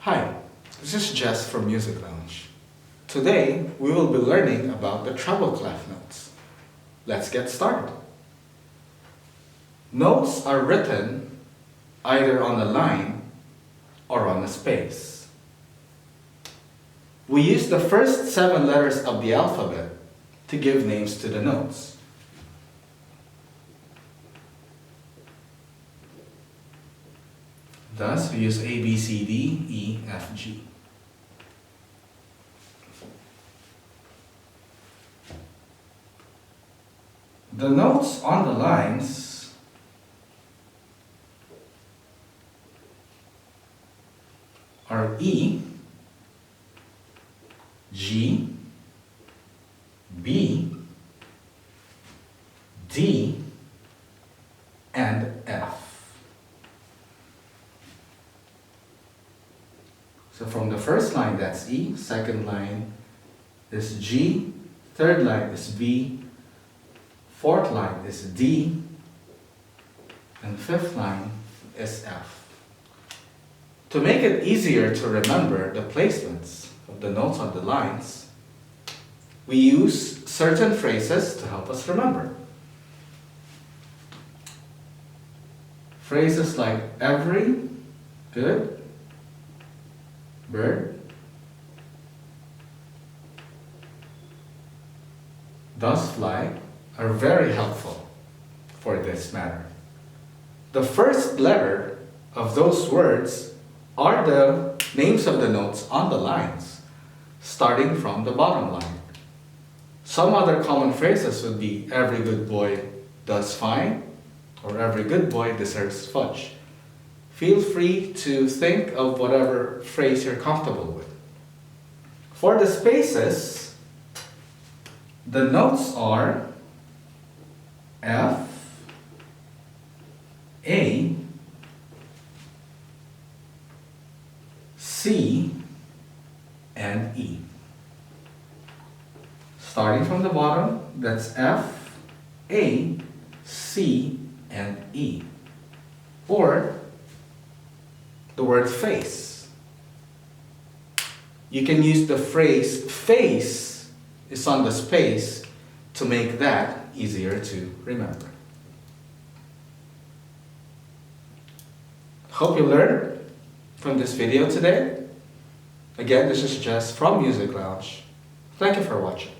Hi, this is Jess from Music Lounge. Today, we will be learning about the treble clef notes. Let's get started. Notes are written either on a line or on a space. We use the first 7 letters of the alphabet to give names to the notes. Thus, we use A, B, C, D, E, F, G. The notes on the lines are E, G, B, D, and F. So from the first line, that's E, second line is G, third line is B, fourth line is D, and fifth line is F. To make it easier to remember the placements of the notes on the lines, we use certain phrases to help us remember. Phrases like every, good, bird, does fly are very helpful for this matter. The first letter of those words are the names of the notes on the lines, starting from the bottom line. Some other common phrases would be every good boy does fine, or every good boy deserves fudge. Feel free to think of whatever phrase you're comfortable with. For the spaces, the notes are F, A, C, and E. Starting from the bottom, that's F, A, C, and E. Or the word face. You can use the phrase face is on the space to make that easier to remember. Hope you learned from this video today. Again, this is Jess from Music Lounge. Thank you for watching.